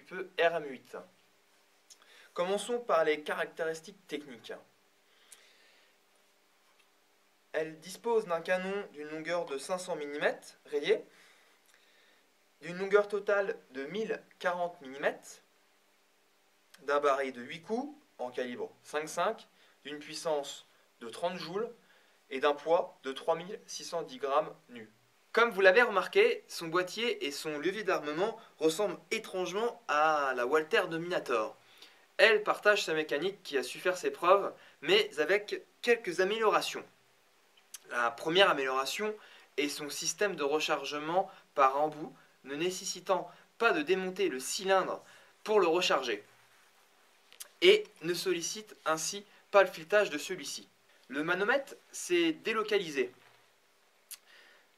Super RM8. Commençons par les caractéristiques techniques. Elle dispose d'un canon d'une longueur de 500 mm rayé, d'une longueur totale de 1040 mm, d'un barillet de 8 coups en calibre 5,5, d'une puissance de 30 joules et d'un poids de 3610 grammes nus. Comme vous l'avez remarqué, son boîtier et son levier d'armement ressemblent étrangement à la Walther Dominator. Elle partage sa mécanique qui a su faire ses preuves, mais avec quelques améliorations. La première amélioration est son système de rechargement par embout, ne nécessitant pas de démonter le cylindre pour le recharger, et ne sollicite ainsi pas le filetage de celui-ci. Le manomètre s'est délocalisé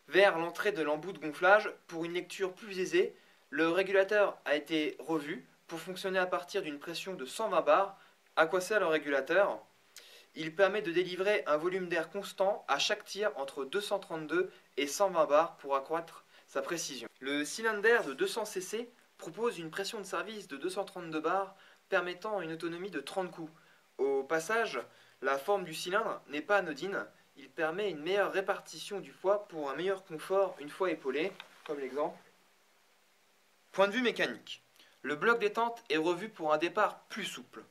vers l'entrée de l'embout de gonflage pour une lecture plus aisée. Le régulateur a été revu pour fonctionner à partir d'une pression de 120 bars. À quoi sert le régulateur ? Il permet de délivrer un volume d'air constant à chaque tir entre 232 et 120 bars pour accroître sa précision. Le cylindre d'air de 200 cc propose une pression de service de 232 bars permettant une autonomie de 30 coups. Au passage, la forme du cylindre n'est pas anodine. Il permet une meilleure répartition du poids pour un meilleur confort une fois épaulé, comme l'exemple. Point de vue mécanique. Le bloc détente est revu pour un départ plus souple.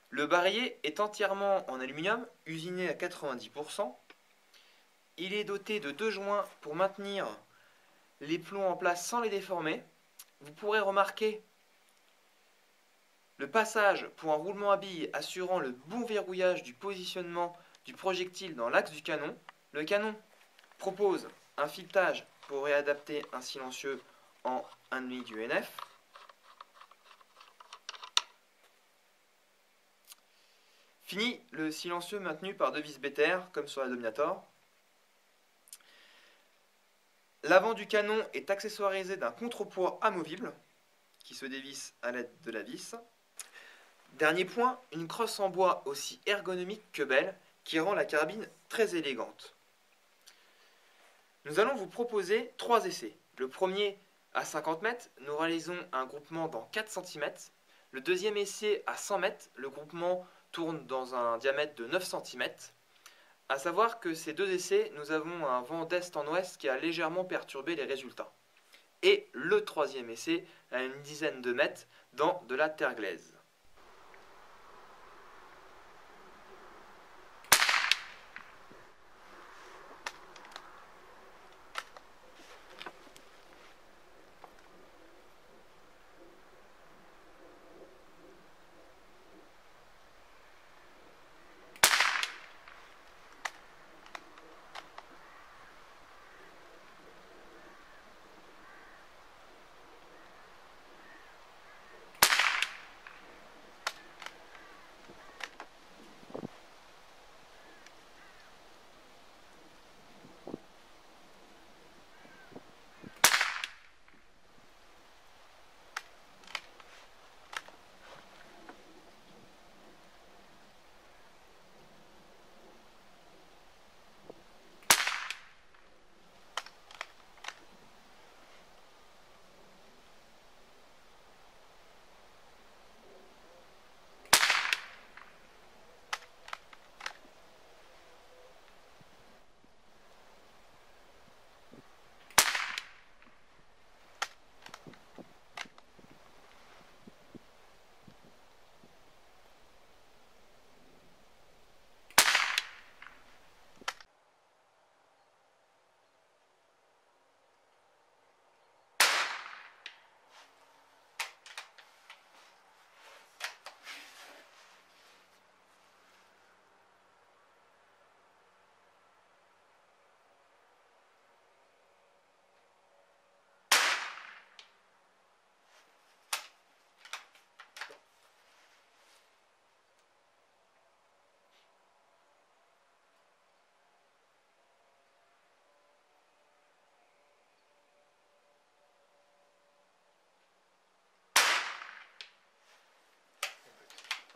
Le barillet est entièrement en aluminium, usiné à 90%. Il est doté de 2 joints pour maintenir les plombs en place sans les déformer. Vous pourrez remarquer le passage pour un roulement à billes assurant le bon verrouillage du positionnement du projectile dans l'axe du canon. Le canon propose un filetage pour réadapter un silencieux en 1,5 du NF. Fini le silencieux maintenu par 2 vis Better, comme sur la Dominator. L'avant du canon est accessoirisé d'un contrepoids amovible qui se dévisse à l'aide de la vis. Dernier point, une crosse en bois aussi ergonomique que belle qui rend la carabine très élégante. Nous allons vous proposer 3 essais. Le premier à 50 mètres, nous réalisons un groupement dans 4 cm. Le deuxième essai à 100 mètres, le groupement tourne dans un diamètre de 9 cm. A savoir que ces 2 essais, nous avons un vent d'est en ouest qui a légèrement perturbé les résultats. Et le troisième essai à une dizaine de mètres dans de la terre glaise.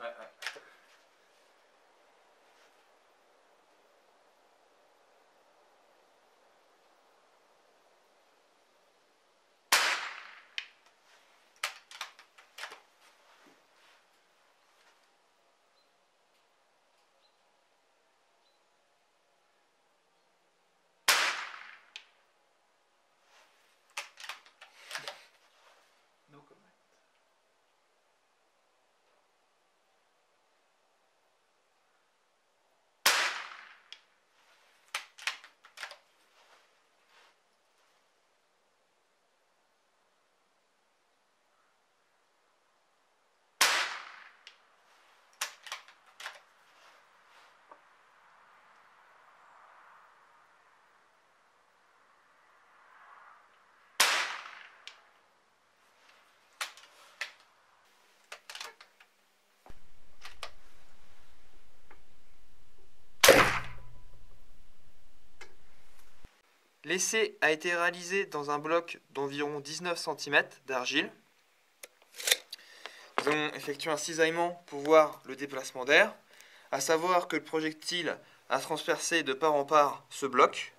Ouais. L'essai a été réalisé dans un bloc d'environ 19 cm d'argile. Nous avons effectué un cisaillement pour voir le déplacement d'air, à savoir que le projectile a transpercé de part en part ce bloc.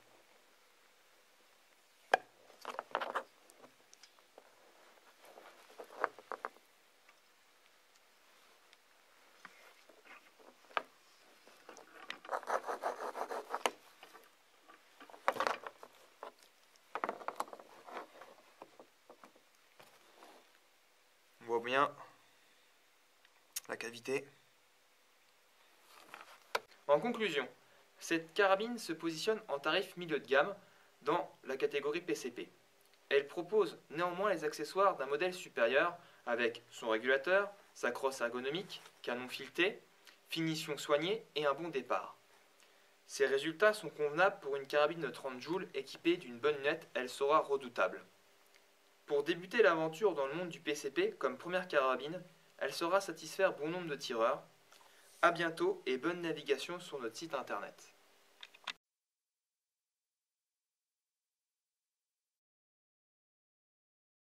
On voit bien la cavité. En conclusion, cette carabine se positionne en tarif milieu de gamme dans la catégorie PCP. Elle propose néanmoins les accessoires d'un modèle supérieur avec son régulateur, sa crosse ergonomique, canon fileté, finition soignée et un bon départ. Ces résultats sont convenables pour une carabine de 30 joules équipée d'une bonne lunette, elle sera redoutable. Pour débuter l'aventure dans le monde du PCP comme première carabine, elle saura satisfaire bon nombre de tireurs. A bientôt et bonne navigation sur notre site internet.